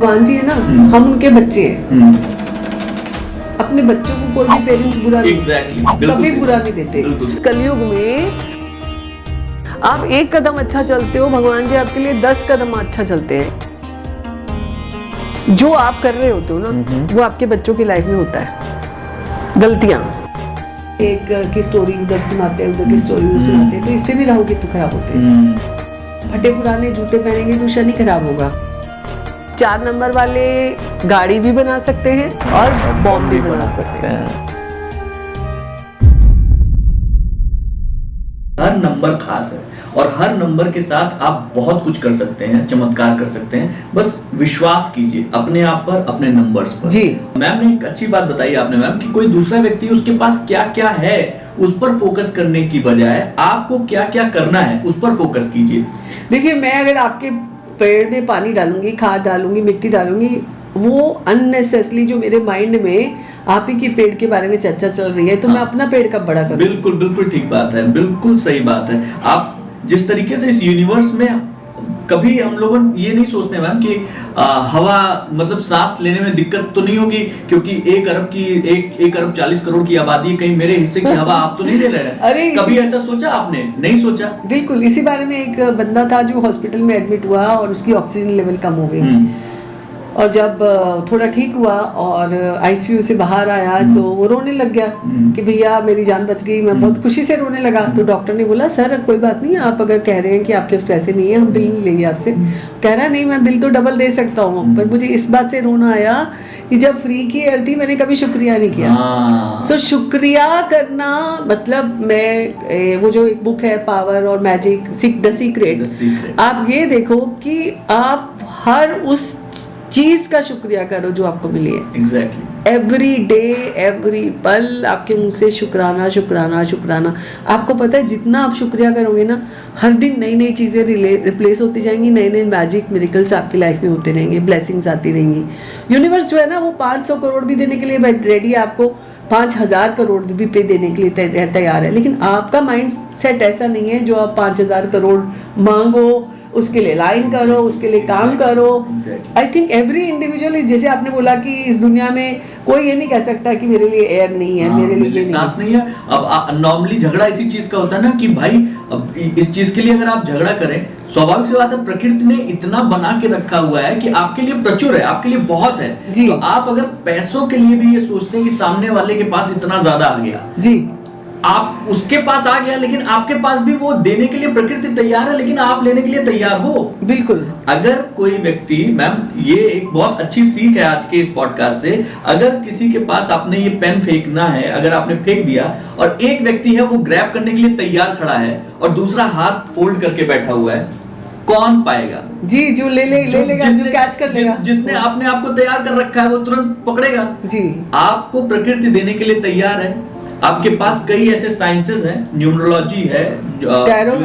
भगवान जी है ना, हम उनके बच्चे हैं। अपने बच्चों को कोई भी पेरेंट्स बुरा कभी बुरा नहीं देते। कलयुग में आप एक कदम अच्छा चलते हो, भगवान जी आपके लिए 10 कदम अच्छा चलते हैं। जो आप कर रहे होते हो ना, वो आपके बच्चों की लाइफ में होता है। गलतियां एक की स्टोरी उधर सुनाते हैं, उधर की स्टोरी उधर सुनाते हैं, तो इससे भी राहु केतु खराब होते हैं। फटे पुराने जूते पहनेंगे तो शनि खराब होगा। 4 नंबर वाले गाड़ी भी बना सकते हैं और बॉम्ब भी बना सकते हैं। हर नंबर खास है और हर नंबर के साथ आप बहुत कुछ कर सकते हैं, चमत्कार कर सकते हैं। बस विश्वास कीजिए अपने आप पर, अपने नंबर्स पर। जी मैम ने एक अच्छी बात बताई आपने मैम कि कोई दूसरा व्यक्ति उसके पास क्या क्या है उस पर फोकस करने की बजाय आपको क्या क्या करना है उस पर फोकस कीजिए। देखिए, मैं अगर आपके पेड़ में पानी डालूंगी, खाद डालूंगी, मिट्टी डालूंगी, वो अननेसेसरी जो मेरे माइंड में आप ही के पेड़ के बारे में चर्चा चल रही है, तो मैं अपना पेड़ कब बड़ा करूं? बिल्कुल बिल्कुल ठीक बात है, बिल्कुल सही बात है। आप जिस तरीके से इस यूनिवर्स में कभी हम लोग ये नहीं सोचते मैम कि हवा मतलब सांस लेने में दिक्कत तो नहीं होगी क्योंकि 1 अरब 40 करोड़ की आबादी है, कहीं मेरे हिस्से की हवा आप तो नहीं ले रहे हैं। अरे कभी ऐसा सोचा आपने? नहीं सोचा। बिल्कुल। इसी बारे में एक बंदा था जो हॉस्पिटल में एडमिट हुआ और उसकी ऑक्सीजन लेवल कम हो गई, और जब थोड़ा ठीक हुआ और आईसीयू से बाहर आया तो वो रोने लग गया कि भैया मेरी जान बच गई। मैं बहुत खुशी से रोने लगा। तो डॉक्टर ने बोला, सर कोई बात नहीं, आप अगर कह रहे हैं कि आपके पैसे नहीं है, हम बिल नहीं लेंगे आपसे। कह रहा नहीं, मैं बिल तो डबल दे सकता हूँ, पर मुझे इस बात से रोना आया कि जब फ्री की एयर थी मैंने कभी शुक्रिया नहीं किया। सो शुक्रिया करना मतलब, मैं वो जो एक बुक है पावर और मैजिक द सीक्रेट, आप ये देखो कि आप हर उस चीज का शुक्रिया करो जो आपको मिली है। एग्जैक्टली। एवरी डे एवरी पल आपके मुंह से शुक्राना शुक्राना शुक्राना। आपको पता है जितना आप शुक्रिया करोगे ना, हर दिन नई नई चीजें रिप्लेस होती जाएंगी, नए नए मैजिक मिरेकल्स आपकी लाइफ में होते रहेंगे, ब्लेसिंग्स आती रहेंगी। यूनिवर्स जो है ना, वो 500 करोड़ भी देने के लिए रेडी है, आपको 5000 करोड़ भी पे देने के लिए तैयार है। लेकिन आपका माइंड सेट ऐसा नहीं है जो आप 5000 करोड़ मांगो, उसके लिए लाइन करो, उसके लिए काम करो। I think every individual is, जैसे आपने बोला कि इस दुनिया में कोई ये नहीं कह सकता कि मेरे लिए एयर नहीं है, मेरे लिए सांस नहीं है। अब नॉर्मली झगड़ा इसी चीज का होता है ना कि भाई अब इस चीज के लिए अगर आप झगड़ा करें, स्वाभाविक सी बात है, प्रकृति ने इतना बना के रखा हुआ है कि आपके लिए प्रचुर है, आपके लिए बहुत है। तो आप अगर पैसों के लिए भी ये सोचते हैं कि सामने वाले के पास इतना ज्यादा आ गया जी, आप उसके पास आ गया, लेकिन आपके पास भी वो देने के लिए प्रकृति तैयार है, लेकिन आप लेने के लिए तैयार हो। बिल्कुल। अगर कोई व्यक्ति, मैम ये एक बहुत अच्छी सीख है आज के इस पॉडकास्ट से, अगर किसी के पास आपने ये पेन फेंकना है, अगर आपने फेंक दिया और एक व्यक्ति है वो ग्रैब करने के लिए तैयार खड़ा है और दूसरा हाथ फोल्ड करके बैठा हुआ है, कौन पाएगा? जी, जो लेगा, जो कैच कर लेगा। जिसने आपने आपको तैयार कर रखा है वो तुरंत पकड़ेगा जी। आपको प्रकृति देने के लिए तैयार है। आपके पास कई ऐसे साइंसेस हैं, न्यूमरोलॉजी है, टैरो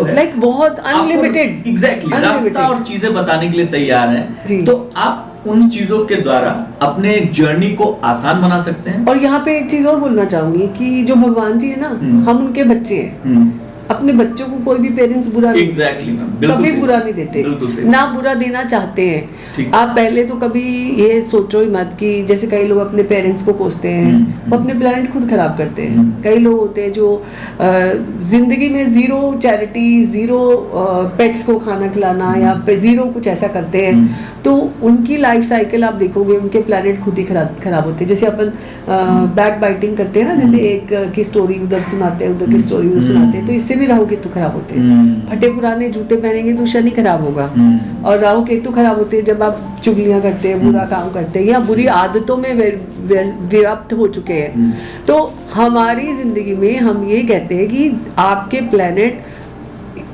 है, लाइक बहुत अनलिमिटेड, एग्जैक्टली रास्ता और चीजें बताने के लिए तैयार है। तो आप उन चीजों के द्वारा अपने जर्नी को आसान बना सकते हैं। और यहाँ पे एक चीज और बोलना चाहूंगी कि जो भगवान जी है ना, हम उनके बच्चे हैं। अपने बच्चों को कोई भी पेरेंट्स बुरा कभी बुरा नहीं देते, ना बुरा देना चाहते हैं। आप पहले तो कभी ये सोचो ही मत कि जैसे कई लोग अपने पेरेंट्स को कोसते हैं, वो अपने प्लेनेट खुद खराब करते हैं। कई लोग होते हैं जो जिंदगी में जीरो चैरिटी, जीरो पेट्स को खाना खिलाना या जीरो कुछ ऐसा करते हैं, तो उनकी लाइफ साइकिल आप देखोगे उनके प्लेनेट खुद ही खराब होते हैं। जैसे अपन बैक बाइटिंग करते हैं ना, जैसे एक की स्टोरी उधर सुनाते हैं, उधर की स्टोरी उधर सुनाते हैं, तो इससे भी राहु केतु खराब होते हैं। फटे पुराने जूते पहनेंगे तो शनि खराब होगा, और राहु केतु खराब होते हैं जब आप चुगलियां करते हैं, बुरा काम करते हैं या बुरी आदतों में विरक्त हो चुके हैं। तो हमारी जिंदगी में हम ये कहते हैं कि आपके प्लेनेट,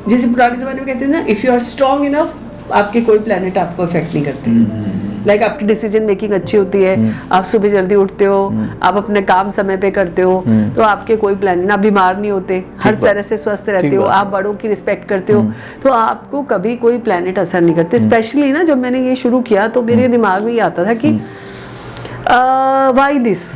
जैसे पुराने जमाने में कहते हैं ना, if you are strong enough, आपके कोई प्लेनेट आपको इफेक्ट नहीं करते। लाइक आपकी डिसीजन मेकिंग अच्छी होती है, आप सुबह जल्दी उठते हो, आप अपने काम समय पे करते हो, तो आपके कोई प्लान, आप बीमार नहीं होते, हर तरह से स्वस्थ रहते हो, आप बड़ों की रिस्पेक्ट करते हो, तो आपको कभी कोई प्लैनेट असर नहीं करते। स्पेशली ना, जब मैंने ये शुरू किया तो मेरे दिमाग में ये आता था कि व्हाई दिस,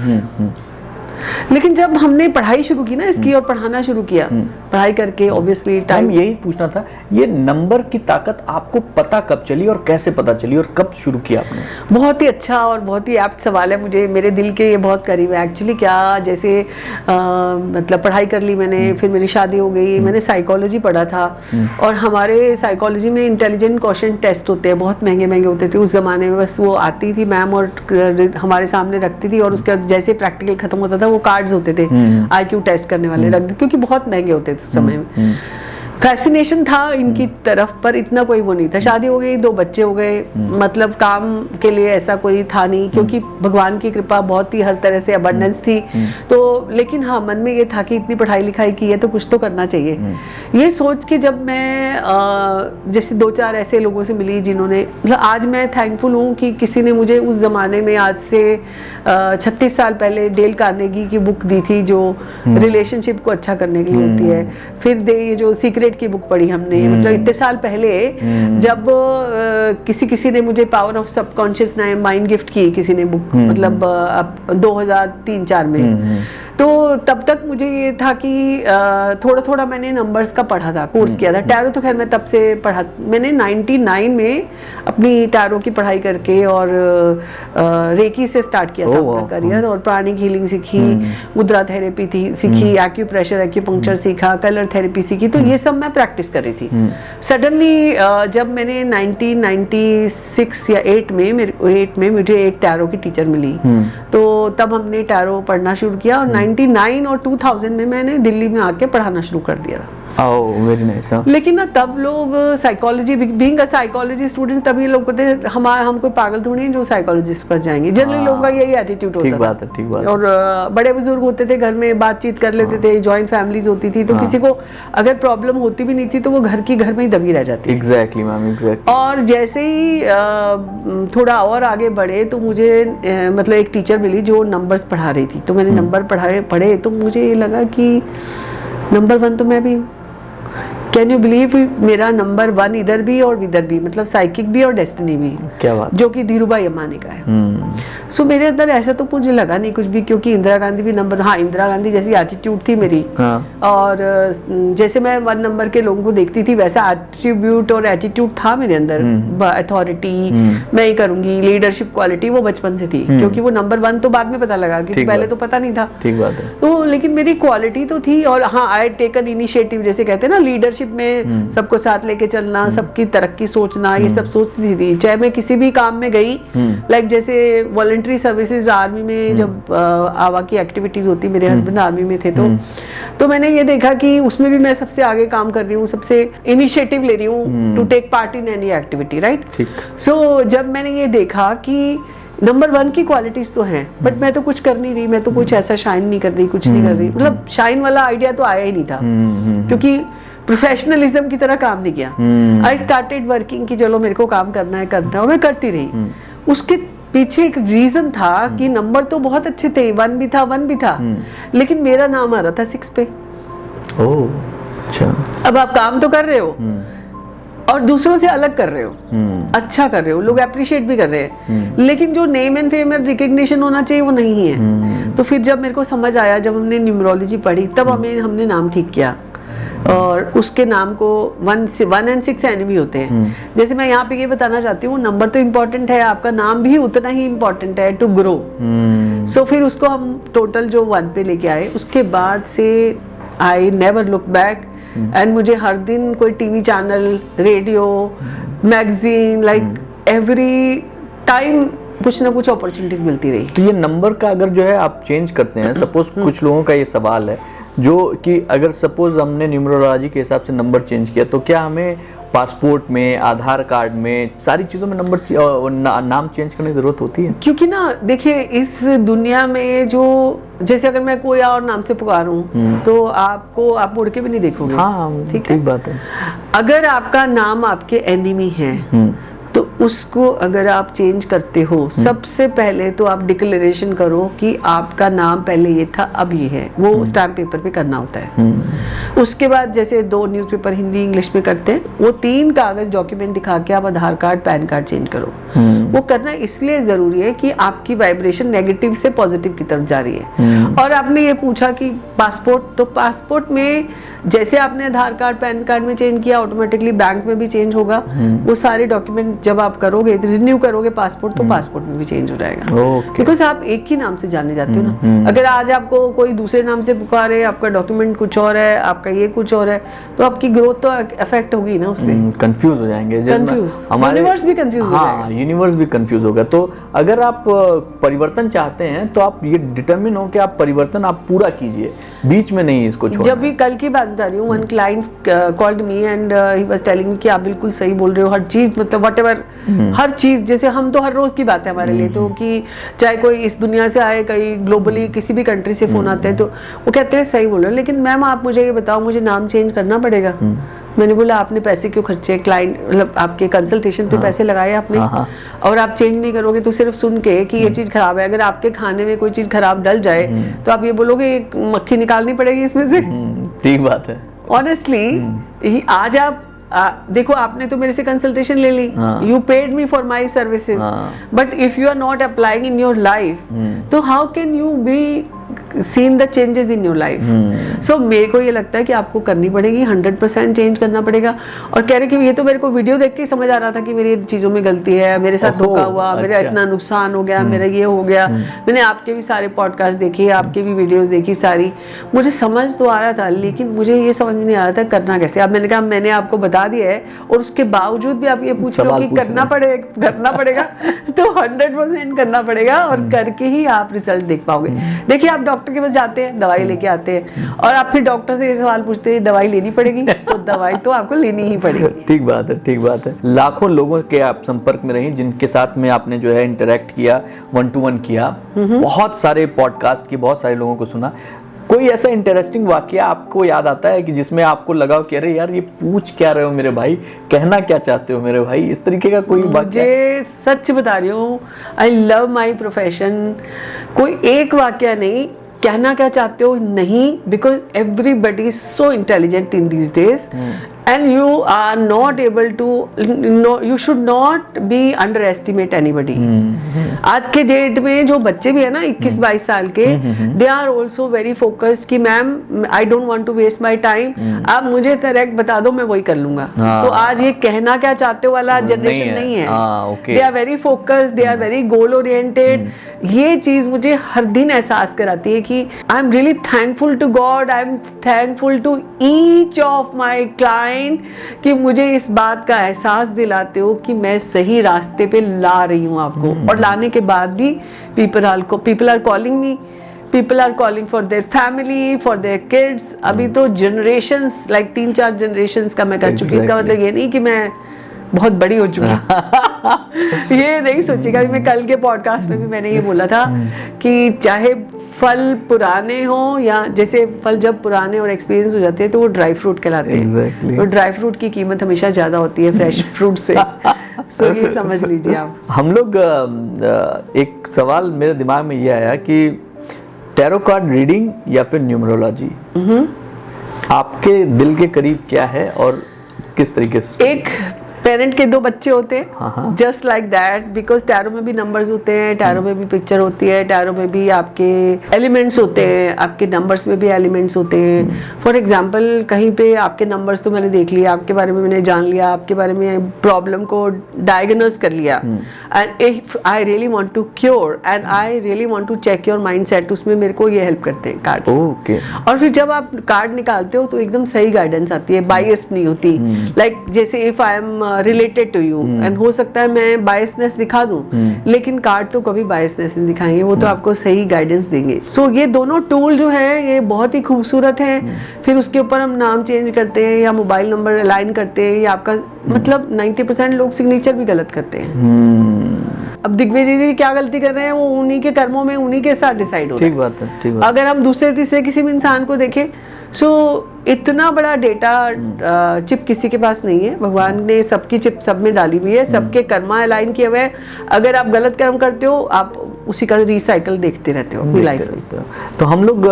लेकिन जब हमने पढ़ाई शुरू की ना इसकी और पढ़ाना शुरू किया, पढ़ाई करके ऑब्वियसली टाइम, यही पूछना था, ये नंबर की ताकत आपको पता कब चली और कैसे पता चली और कब शुरू किया आपने? बहुत ही अच्छा और बहुत ही एप्ट सवाल है, मुझे मेरे दिल के ये बहुत करीब है एक्चुअली। क्या जैसे मतलब पढ़ाई कर ली मैंने, फिर मेरी शादी हो गई, मैंने साइकोलॉजी पढ़ा था और हमारे साइकोलॉजी में इंटेलिजेंट क्वेश्चन टेस्ट होते हैं, बहुत महंगे महंगे होते थे उस जमाने में। बस वो आती थी मैम और हमारे सामने रखती थी और उसके जैसे प्रैक्टिकल खत्म होता था वो कार्ड्स होते थे IQ टेस्ट करने वाले रख, क्योंकि बहुत महंगे होते थे उस समय में। फैसिनेशन था इनकी तरफ, पर इतना कोई वो नहीं था। शादी हो गई, 2 बच्चे हो गए, मतलब काम के लिए ऐसा कोई था नहीं, क्योंकि भगवान की कृपा बहुत ही हर तरह से अबंडेंस थी। तो लेकिन हाँ, मन में ये था कि इतनी पढ़ाई लिखाई की है तो कुछ तो करना चाहिए। ये सोच के जब मैं जैसे 2-4 ऐसे लोगों से मिली जिन्होंने, मतलब आज मैं थैंकफुल हूँ कि किसी ने मुझे उस जमाने में, आज से 36 साल पहले, डेल कार्नेगी की बुक दी थी जो रिलेशनशिप को अच्छा करने के लिए होती है। फिर ये जो सीक्रेट की बुक पढ़ी हमने, मतलब इतने साल पहले जब किसी ने मुझे power of subconscious mind gift की, किसी ने बुक, मतलब 2003-4 में। तो तब तक मुझे ये था कि थोड़ा थोड़ा मैंने नंबर्स का पढ़ा था, कोर्स किया था। टैरो तो खैर मैं तब से पढ़ा, मैंने 99 में अपनी टैरो की पढ़ाई करके और रेकी से स्टार्ट किया था अपना करियर, और प्राणिक हीलिंग सीखी, मुद्रा थेरेपी थी सीखी, एक्यूप्रेशर एक्यूपंक्चर सीखा, कलर थेरेपी सीखी। तो ये सब मैं प्रैक्टिस कर रही थी। सडनली जब मैंने 1996 या 8 में मुझे एक टैरो की टीचर मिली, तो तब हमने टैरो पढ़ना शुरू किया और 99 और 2000 में मैंने दिल्ली में आके पढ़ाना शुरू कर दिया। Very nice. लेकिन ना तब लोग psychology, being a psychology student, तभी लोग कहते हैं हम कोई पागल थोड़ी हैं जो साइकोलॉजिस्ट पास जाएंगे। जनरली लोगों का यही एटीट्यूड होता था। ठीक बात है। और बड़े बुजुर्ग होते थे घर में, बातचीत कर लेते थे, जॉइंट फैमिलीज होती थी, तो किसी को अगर प्रॉब्लम होती भी नहीं थी तो वो घर में ही दबी रह जाती थी। Exactly ma'am, exactly. और जैसे ही थोड़ा और आगे बढ़े तो मुझे मतलब एक टीचर मिली जो नंबर्स पढ़ा रही थी, तो मैंने नंबर पढ़े तो मुझे ये लगा कि नंबर 1 तो मैं भी हूँ। कैन यू बिलीव, मेरा नंबर 1 इधर भी और इधर भी, मतलब साइकिक भी और डेस्टिनी भी। क्या बात, जो कि धीरूभाई अंबानी का है। सो मेरे अंदर ऐसा तो मुझे लगा नहीं कुछ भी, क्योंकि इंदिरा गांधी भी नंबर, हाँ इंदिरा गांधी जैसी एटीट्यूड थी मेरी। और जैसे मैं 1 नंबर के लोगों को देखती थी वैसा एट्रीब्यूट और एटीट्यूड था मेरे अंदर। अथॉरिटी, मैं ही करूंगी, लीडरशिप क्वालिटी वो बचपन से थी, क्योंकि वो नंबर 1 तो बाद में पता लगा, क्योंकि पहले तो पता नहीं था। ठीक बात है। तो लेकिन मेरी क्वालिटी तो थी। और हाँ, आई टेकन इनिशिएटिव, जैसे कहते हैं ना लीडरशिप में सबको साथ लेके चलना, सबकी तरक्की सोचना, ये सब सोचती थी। चाहे मैं किसी भी काम में गई, लाइक जैसे वॉलंटरी सर्विसेज, आर्मी में जब आवा की एक्टिविटीज होती, मेरे हस्बैंड आर्मी में थे, तो मैंने ये देखा कि उसमें भी मैं सबसे आगे काम कर रही हूँ, सबसे इनिशिएटिव ले रही हूँ to take part in any activity, right. So जब मैंने ये देखा कि नंबर 1 की क्वालिटीज तो हैं, बट मैं तो कुछ कर नहीं रही, मैं तो कुछ ऐसा शाइन नहीं कर रही, कुछ नहीं कर रही, मतलब शाइन वाला आइडिया तो आया ही नहीं था, क्योंकि प्रोफेशनलिज्म की तरह काम नहीं किया। आई स्टार्टेड वर्किंग कि चलो मेरे को काम करना है, और मैं करती रही। उसके पीछे एक रीजन था कि नंबर तो बहुत अच्छे थे, 1 भी था, लेकिन मेरा नाम आ रहा था 6 पे। अच्छा। अब आप काम तो कर रहे हो और दूसरों से अलग कर रहे हो, अच्छा कर रहे हो, लोग अप्रिशिएट भी कर रहे हैं, लेकिन जो name and fame and recognition होना चाहिए वो नहीं है। तो फिर जब मेरे को समझ आया, जब हमने न्यूमरोलॉजी पढ़ी, तब हमने नाम ठीक किया, और उसके नाम को 1 and 6 एनिमी होते हैं। जैसे मैं यहाँ पे ये बताना चाहती हूँ, नंबर तो इम्पोर्टेंट है, आपका नाम भी उतना ही इम्पोर्टेंट है टू ग्रो। सो फिर उसको हम टोटल जो 1 पे लेके आए, उसके बाद से I never look back. And मुझे हर दिन कोई TV channel, radio, magazine, like every time कुछ ना कुछ अपॉर्चुनिटीज मिलती रही। तो ये नंबर का अगर जो है आप चेंज करते हैं, सपोज कुछ लोगों का ये सवाल है जो कि अगर सपोज हमने न्यूमरोलॉजी के हिसाब से नंबर चेंज किया, तो क्या हमें पासपोर्ट में, आधार कार्ड में, सारी चीज़ों में नंबर नाम चेंज करने की जरूरत होती है? क्योंकि ना देखिए, इस दुनिया में जो, जैसे अगर मैं कोई और नाम से पुकारूं तो आप मुड़ के भी नहीं देखोगे। हाँ, ठीक है, बात है। अगर आपका नाम आपके एनिमी है तो उसको अगर आप चेंज करते हो, सबसे पहले तो आप डिक्लेरेशन करो कि आपका नाम पहले ये था अब ये है, वो स्टैम्प पेपर पे करना होता है। उसके बाद जैसे 2 न्यूज़पेपर हिंदी इंग्लिश में करते हैं, वो 3 कागज डॉक्यूमेंट दिखा के आप आधार कार्ड पैन कार्ड चेंज करो। वो करना इसलिए जरूरी है कि आपकी वाइब्रेशन नेगेटिव से पॉजिटिव की तरफ जा रही है। और आपने ये पूछा कि पासपोर्ट, तो पासपोर्ट में जैसे आपने आधार कार्ड पैन कार्ड में चेंज किया, ऑटोमेटिकली बैंक में भी चेंज होगा। वो सारे डॉक्यूमेंट जब आप करोगे, रिन्यू करोगे पासपोर्ट, तो पासपोर्ट में भी चेंज हो जाएगा, बिकॉज आप एक ही नाम से जाने जाते हो ना। अगर आज आपको कोई दूसरे नाम से पुकारे, आपका डॉक्यूमेंट कुछ और है, आपका ये कुछ और है, तो आपकी ग्रोथ तो अफेक्ट होगी ना उससे। कंफ्यूज हो जाएंगे, यूनिवर्स भी कंफ्यूज हो जाएगा। यूनिवर्स भी कंफ्यूज होगा। तो अगर आप परिवर्तन चाहते हैं तो आप ये डिटरमिन हो कि आप परिवर्तन आप पूरा कीजिए, बीच में नहीं इसको छोड़ना। जब भी कल की बात बता रही हूँ, one client called me and he was telling me कि आप बिल्कुल सही बोल रहे हो, हर चीज मतलब व्हाटएवर, हर चीज, जैसे हम तो हर रोज की बात है हमारे लिए, तो कि चाहे कोई इस दुनिया से आए, कहीं ग्लोबली किसी भी कंट्री से फोन आते हैं, तो वो कहते हैं सही बोल रहे हो, लेकिन मैम आप मुझे ये बताओ, मुझे नाम चेंज करना पड़ेगा। मैंने बोला आपने पैसे क्यों खर्चे, क्लाइंट मतलब आपके कंसल्टेशन पे पैसे लगाए आपने, और आप चेंज नहीं करोगे तो सिर्फ सुन के कि ये चीज खराब है, अगर आपके खाने में कोई चीज खराब डल जाए तो आप ये बोलोगे एक मक्खी निकालनी पड़ेगी इसमें से। ठीक बात है। ऑनेस्टली आज आप देखो, आपने तो मेरे से कंसल्टेशन ले ली, you paid me for my services, but if you are not applying in your life, तो how can you be seen the changes in your life. So मेरे को ये लगता है कि आपको करनी पड़ेगी, 100% चेंज करना पड़ेगा। और कह रहे कि ये तो मेरे को वीडियो देख के समझ आ रहा था कि मेरी चीजों में गलती है, मेरे साथ धोखा हुआ, मेरा इतना नुकसान हो गया, मेरा ये हो गया। मैंने आपके भी सारे पॉडकास्ट देखे, आपके भी वीडियोस देखी सारी, मुझे समझ तो आ रहा था, लेकिन मुझे ये समझ में नहीं आ रहा था करना कैसे। अब मैंने कहा मैंने आपको बता दिया है, और उसके बावजूद भी आप ये पूछ रहे हो कि करना पड़ेगा तो 100% करना पड़ेगा, और करके ही आप रिजल्ट देख पाओगे। देखिए, आप डॉक्टर के पास जाते हैं, दवाई लेके आते हैं, और आप फिर डॉक्टर से ये सवाल पूछते हैं दवाई लेनी पड़ेगी, तो दवाई तो आपको लेनी ही पड़ेगी। ठीक बात है, ठीक बात है। लाखों लोगों के आप संपर्क में रही, जिनके साथ में आपने जो है इंटरेक्ट किया, 1-to-1 किया, बहुत सारे पॉडकास्ट की, बहुत सारे लोगों को सुना। कोई ऐसा इंटरेस्टिंग वाकया आपको याद आता है कि जिसमें आपको लगा कि अरे यार ये पूछ क्या रहे हो मेरे भाई, कहना क्या चाहते हो मेरे भाई, इस तरीके का कोई वाकया? मुझे सच बता रही हूँ, आई लव माई प्रोफेशन। कोई एक वाकया नहीं, कहना क्या चाहते हो नहीं, because everybody is so intelligent in these days, and you are not able to, no, you should not be underestimate anybody. आज के डेट में जो बच्चे भी है ना 21-22 साल के, they are also very focused कि ma'am I don't want to waste my time, आप मुझे करेक्ट बता दो, मैं वही कर लूंगा। तो आज ये कहना क्या चाहते हो वाला जनरेशन नहीं है। They are very focused, they are very goal oriented। ये चीज मुझे हर दिन एहसास कराती है कि I am really thankful to God, I am thankful to each of my clients कि मुझे इस बात का एहसास दिलाते हो कि मैं सही रास्ते पे ला रही हूँ आपको। और लाने के बाद भी people are calling me, people are calling for their family, for their kids। अभी तो generations, like 3-4 generations का मैं कर चुकी। इसका मतलब ये नहीं कि मैं बहुत बड़ी हो चुकी ये नहीं सोचेगा। मैं कल के पॉडकास्ट में भी मैंने ये बोला था कि चाहे फल पुराने हो, या जैसे फल जब पुराने और एक्सपीरियंस हो जाते हैं तो वो ड्राई फ्रूट कहलाते हैं। तो ड्राई फ्रूट की कीमत हमेशा ज्यादा होती है फ्रेश फ्रूट से। सो ये समझ लीजिए आप। हम लोग एक सवाल मेरे दिमाग में ये आया कि टैरो कार्ड रीडिंग या फिर न्यूमरोलॉजी, आपके दिल के करीब क्या है और किस तरीके से? एक पेरेंट के 2 बच्चे होते हैं, just like that, because tarot में भी नंबर्स होते हैं, टैरो में भी पिक्चर होती है, टैरो में भी आपके एलिमेंट्स होते हैं, आपके नंबर्स में भी एलिमेंट्स होते हैं। फॉर एग्जांपल कहीं पे आपके नंबर्स तो मैंने देख लिया, आपके बारे में मैंने जान लिया, आपके बारे में प्रॉब्लम को डायग्नोज कर लिया, and if I really want to cure and I really want to check your mindset, उसमें मेरे को ये हेल्प करते हैं कार्ड्स। और फिर जब आप कार्ड निकालते हो तो एकदम सही गाइडेंस आती है, बायस्ड नहीं होती। लाइक जैसे if I am related to you, and हो सकता है मैं बायसनेस दिखा दूं, लेकिन कार्ड तो कभी बायसनेस नहीं दिखाएंगे, वो तो आपको सही गाइडेंस देंगे। सो ये दोनों टूल जो है ये बहुत ही खूबसूरत है। फिर उसके ऊपर हम नाम चेंज करते हैं, या मोबाइल नंबर अलाइन करते हैं, या आपका मतलब 90% लोग सिग्नेचर भी गलत करते हैं। अब दिग्विजय जी क्या गलती कर रहे हैं, वो उन्हीं के कर्मों में उन्हीं के साथ डिसाइड हो रहा है। ठीक बात है, ठीक बात। अगर हम दूसरे तीसरे किसी भी इंसान को देखें, सो इतना बड़ा डेटा चिप किसी के पास नहीं है। भगवान ने सबकी चिप सब में डाली हुई है, सबके कर्मा अलाइन किए हुए हैं। अगर आप गलत कर्म करते हो, आप उसी का रिसाइकल देखते रहते हो अपनी लाइफ में। तो हम लोग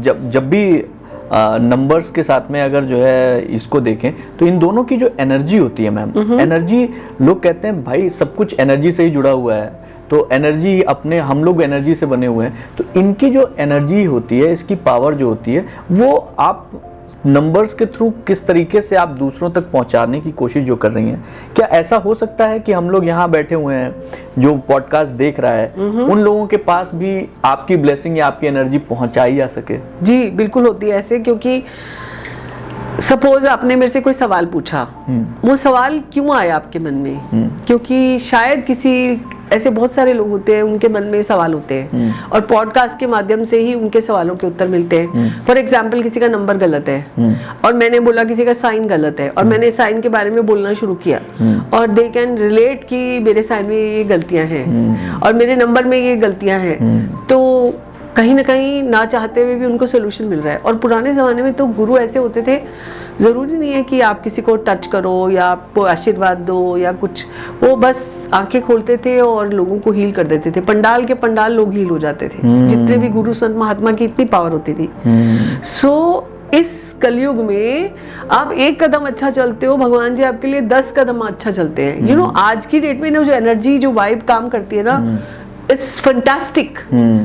जब भी नंबर्स के साथ में अगर जो है इसको देखें, तो इन दोनों की जो एनर्जी होती है मैम, एनर्जी, लोग कहते हैं भाई सब कुछ एनर्जी से ही जुड़ा हुआ है, तो एनर्जी अपने, हम लोग एनर्जी से बने हुए हैं, तो इनकी जो एनर्जी होती है, इसकी पावर जो होती है, वो आप नंबर्स के थ्रू किस तरीके से आप दूसरों तक पहुंचाने की कोशिश जो कर रही हैं, क्या ऐसा हो सकता है कि हम लोग यहाँ बैठे हुए हैं, जो पॉडकास्ट देख रहा है, उन लोगों के पास भी आपकी ब्लेसिंग या आपकी एनर्जी पहुंचाई जा सके? जी बिल्कुल होती है ऐसे, क्योंकि सपोज आपने मेरे से कोई सवाल पूछा, वो सवाल क्यों आया आपके मन में? क्योंकि शायद किसी ऐसे बहुत सारे लोग होते हैं, उनके मन में सवाल होते हैं और पॉडकास्ट के माध्यम से ही उनके सवालों के उत्तर मिलते हैं। फॉर एग्जाम्पल, किसी का नंबर गलत है और मैंने बोला किसी का साइन गलत है, और मैंने साइन के बारे में बोलना शुरू किया, और दे कैन रिलेट कि मेरे साइन में ये गलतियां हैं और मेरे नंबर में ये गलतियां हैं, तो कहीं ना कहीं ना चाहते हुए भी उनको सोल्यूशन मिल रहा है। और पुराने ज़माने में तो गुरु ऐसे होते थे, ज़रूरी नहीं है कि आप किसी को टच करो या आपको आशीर्वाद दो या कुछ, वो बस आंखें खोलते थे और लोगों को हील कर देते थे। पंडाल के पंडाल लोग हील हो जाते थे, जितने भी गुरु संत महात्मा की इतनी पावर होती थी। सो इस कलयुग में आप एक कदम अच्छा चलते हो, भगवान जी आपके लिए 10 कदम अच्छा चलते हैं। यू नो, आज की डेट में जो एनर्जी, जो वाइब काम करती है ना, इट्स फैंटास्टिक।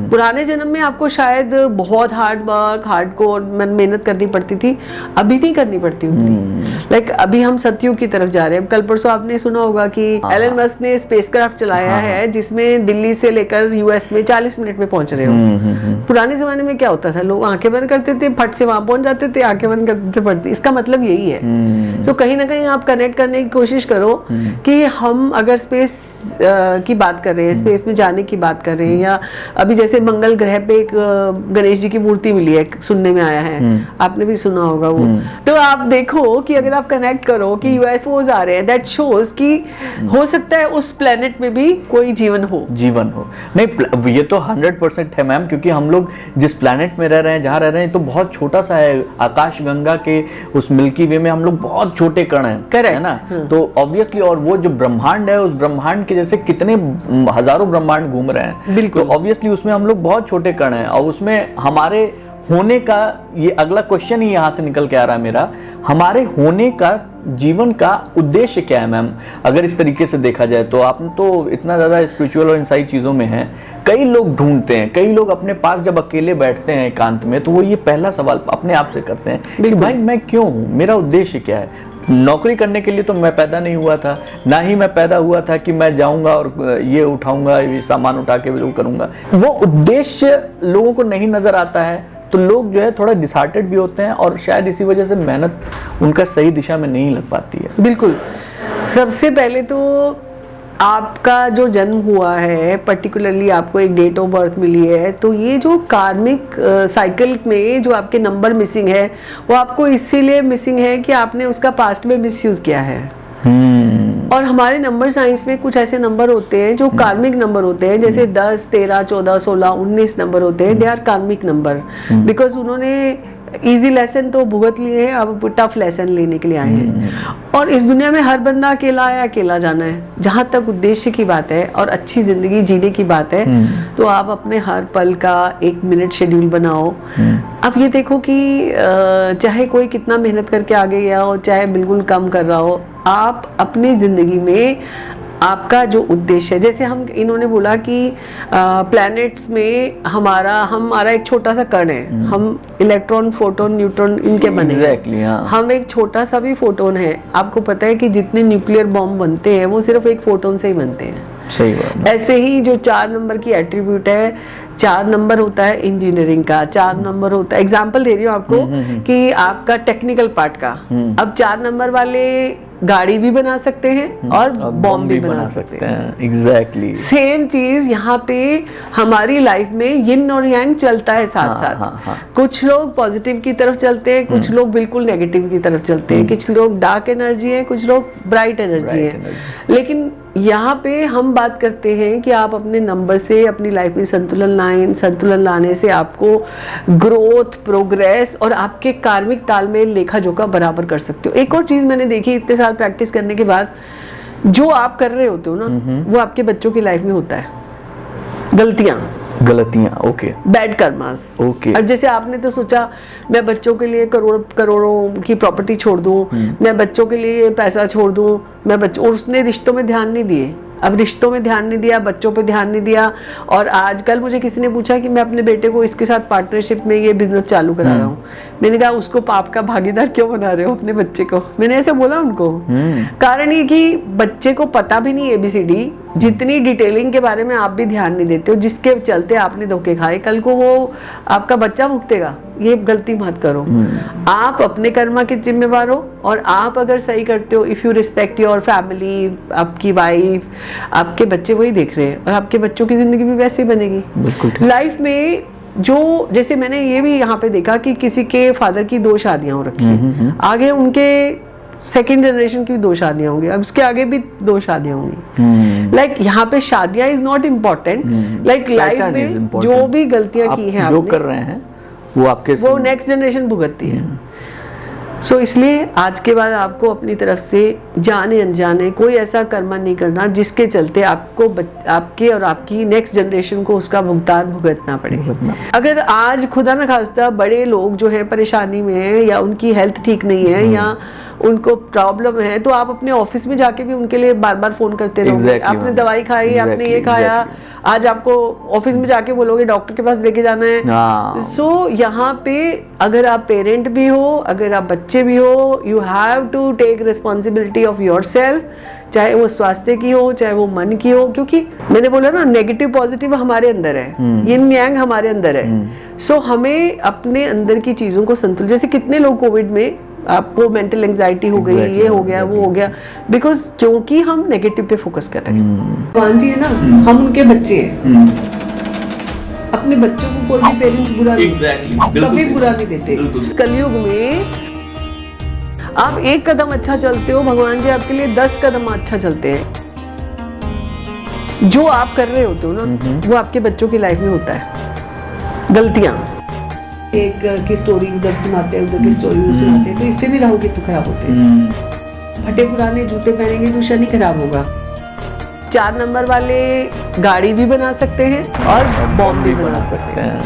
पुराने जन्म में आपको शायद बहुत हार्ड वर्क, हार्डकोर मेहनत करनी पड़ती थी, अभी नहीं करनी पड़ती उतनी। लाइक अभी हम सतयुग की तरफ जा रहे हैं। कल परसों आपने सुना होगा कि एलन मस्क ने स्पेसक्राफ्ट चलाया है, जिसमें दिल्ली से लेकर यूएस में 40 मिनट में पहुंच रहे हो। पुराने जमाने में क्या होता था, लोग आंखें बंद करते थे, फट से वहां पहुंच जाते थे, आंखें बंद करते थे, पड़ती। इसका मतलब यही है। तो कहीं ना कहीं आप कनेक्ट करने की कोशिश करो कि हम अगर स्पेस की बात कर रहे हैं, स्पेस में जाने की बात कर रहे हैं, या अभी जैसे मंगल ग्रह पे एक गणेश जी की मूर्ति मिली है, सुनने में आया है, आपने भी सुना होगा वो। तो आप देखो कि अगर आप कनेक्ट करो कि यूएफओज आ रहे हैं, दैट शोज कि हो सकता है उस प्लेनेट में भी कोई जीवन हो। नहीं, ये तो 100% है मैम, क्योंकि हम लोग जिस प्लेनेट में रह रहे हैं, जहाँ रह रहे हैं, तो बहुत छोटा सा है। आकाश गंगा के उस मिल्की वे में हम लोग बहुत छोटे कण हैं, है ना? तो ऑब्वियसली, और वो जो ब्रह्मांड है, उस ब्रह्मांड के जैसे कितने हजारों ब्रह्मांड घूम रहे हैं, बिल्कुल। तो ऑब्वियसली उसमें हम लोग बहुत छोटे कण हैं, और उसमें हमारे होने का, ये अगला क्वेश्चन ही यहाँ से निकल के आ रहा है मेरा, हमारे होने का, जीवन का उद्देश्य क्या है मैम? अगर इस तरीके से देखा जाए तो आपने तो इतना ज्यादा स्पिरिचुअल और इन सारी चीजों में है, कई लोग ढूंढते हैं, कई लोग अपने पास जब अकेले बैठते हैं एकांत में, तो वो ये पहला सवाल अपने आप से करते हैं कि भाई मैं क्यों हूँ, मेरा उद्देश्य क्या है? नौकरी करने के लिए तो मैं पैदा नहीं हुआ था, ना ही मैं पैदा हुआ था कि मैं जाऊंगा और ये उठाऊंगा, ये सामान उठा के वो करूंगा। वो उद्देश्य लोगों को नहीं नजर आता है, तो लोग जो है थोड़ा डिसहार्टेड भी होते हैं, और शायद इसी वजह से मेहनत उनका सही दिशा में नहीं लग पाती है। बिल्कुल। सबसे पहले तो आपका जो जन्म हुआ है, पर्टिकुलरली आपको एक डेट ऑफ बर्थ मिली है, तो ये जो कार्मिक साइकिल में जो आपके नंबर मिसिंग है, वो आपको इसीलिए मिसिंग है कि आपने उसका पास्ट में मिसयूज किया है। और हमारे नंबर साइंस में कुछ ऐसे नंबर होते हैं जो कार्मिक नंबर होते हैं, जैसे 10, 13, 14, 16, 19 नंबर होते हैं। दे आर कार्मिक नंबर, बिकॉज उन्होंने इजी लेसन तो भुगत लिए हैं, अब टफ लेसन लेने के लिए आए हैं। और इस दुनिया में हर बंदा अकेला आया, अकेला जाना है। जहाँ तक उद्देश्य की बात है और अच्छी जिंदगी जीने की बात है, तो आप अपने हर पल का 1 मिनट शेड्यूल बनाओ। अब ये देखो कि चाहे कोई कितना मेहनत करके आगे गया हो, चाहे बिल्कुल कम कर रहा हो, आप अपनी जिंदगी में आपका जो उद्देश्य है, जैसे हम, इन्होंने बोला कि प्लैनेट्स में हमारा एक छोटा सा कण है, हम इलेक्ट्रॉन, फोटोन, न्यूट्रॉन इनके बने exactly, हाँ। हम एक छोटा सा भी फोटोन है। आपको पता है कि जितने न्यूक्लियर बॉम्ब बनते हैं वो सिर्फ एक फोटोन से ही बनते हैं। सही बात। ऐसे ही जो 4 नंबर की एट्रीब्यूट है, 4 नंबर होता है इंजीनियरिंग का, 4 नंबर होता है, एग्जाम्पल दे रही हूँ आपको कि आपका टेक्निकल पार्ट का। अब 4 नंबर वाले गाड़ी भी बना सकते हैं और बॉम्ब भी बना सकते हैं। एग्जैक्टली सेम चीज यहाँ पे हमारी लाइफ में यिन और यांग चलता है साथ साथ। कुछ लोग पॉजिटिव की तरफ चलते हैं, कुछ लोग बिल्कुल नेगेटिव की तरफ चलते हैं, कुछ लोग डार्क एनर्जी है, कुछ लोग ब्राइट एनर्जी है। लेकिन यहाँ पे हम बात करते हैं कि आप अपने नंबर से अपनी लाइफ में संतुलन लाने से आपको ग्रोथ, प्रोग्रेस और आपके कार्मिक तालमेल, लेखा जोखा बराबर कर सकते हो। एक और चीज मैंने देखी इतने साल प्रैक्टिस करने के बाद, जो आप कर रहे होते हो ना वो आपके बच्चों की लाइफ में होता है। गलतियां, ओके, बैड कर्मास, ओके। अब जैसे आपने तो सोचा मैं बच्चों के लिए करोड़ों की प्रॉपर्टी छोड़ दूं, मैं बच्चों के लिए पैसा छोड़ दूं, और उसने रिश्तों में ध्यान नहीं दिए। अब रिश्तों में ध्यान नहीं दिया, बच्चों पे ध्यान नहीं दिया, और आजकल मुझे किसी ने पूछा कि मैं अपने बेटे को इसके साथ पार्टनरशिप में ये बिजनेस चालू करा रहा हूँ। मैंने कहा उसको पाप का भागीदार क्यों बना रहे हो अपने बच्चे को? मैंने ऐसे बोला उनको। कारण ये कि बच्चे को पता भी नहीं ABCD, जितनी डिटेलिंग के बारे में आप भी ध्यान नहीं देते हो, जिसके चलते आपने धोखे खाए, कल को वो आपका बच्चा भुगतेगा। ये गलती मत करो। आप अपने कर्मा के जिम्मेवार हो, और आप अगर सही करते हो, if you respect your family, आपकी वाइफ, आपके बच्चे वही देख रहे हैं, और आपके बच्चों की जिंदगी भी वैसे ही बनेगी। लाइफ में जो, जैसे मैंने ये भी यहाँ पे देखा कि किसी के फादर की 2 शादियां हो रखी हैं, आगे उनके सेकेंड जनरेशन की भी 2 शादियां होंगी, अब उसके आगे भी 2 शादियां होंगी। लाइक यहाँ पे शादियां is not important, like life में जो भी गलतियां की हैं, जो कर रहे हैं वो नेक्स्ट जनरेशन भुगतती है। सो इसलिए आज के बाद आपको अपनी तरफ से जाने अनजाने कोई ऐसा कर्म नहीं करना जिसके चलते आपको आपके और आपकी नेक्स्ट जनरेशन को उसका भुगतान भुगतना पड़े। अगर आज खुदा न खास्ता बड़े लोग जो है परेशानी में है, या उनकी हेल्थ ठीक नहीं है, या उनको प्रॉब्लम है, तो आप अपने ऑफिस में जाके भी उनके लिए बार बार फोन करते रहोगे। आपने दवाई खाई, आपने ये खाया, आज आपको ऑफिस में जाके बोलोगे डॉक्टर के पास लेके जाना है। सो यहाँ पे अगर आप पेरेंट भी हो, अगर आप बच्चे भी हो, you have to take responsibility of yourself, चाहे वो स्वास्थ्य की हो, चाहे वो मन की हो, क्योंकि मैंने बोला ना नेगेटिव पॉजिटिव हमारे अंदर है, यिन यांग हमारे अंदर है। सो हमें अपने अंदर की चीजों को संतुलित, जैसे कितने लोग कोविड में आपको मेंटल एंजाइटी हो गई, ये हो गया, वो हो गया, बिकॉज क्योंकि हम नेगेटिव पे फोकस कर रहे हैं। भगवान जी है ना, हम उनके बच्चे हैं। अपने बच्चों को कोई भी पेरेंट्स बुरा कभी बुरा नहीं देते। कलयुग में आप 1 कदम अच्छा चलते हो, भगवान जी आपके लिए 10 कदम अच्छा चलते हैं। जो आप कर रहे होते हो ना, वो आपके बच्चों की लाइफ में होता है। गलतियां, एक की स्टोरी उधर सुनाते हैं, उधर की स्टोरी उधर सुनाते हैं, तो इससे भी राहु केतु खराब होते हैं। फटे पुराने जूते पहनेंगे तो शनि खराब होगा। 4 नंबर वाले गाड़ी भी बना सकते हैं और बॉम्ब भी बना सकते हैं।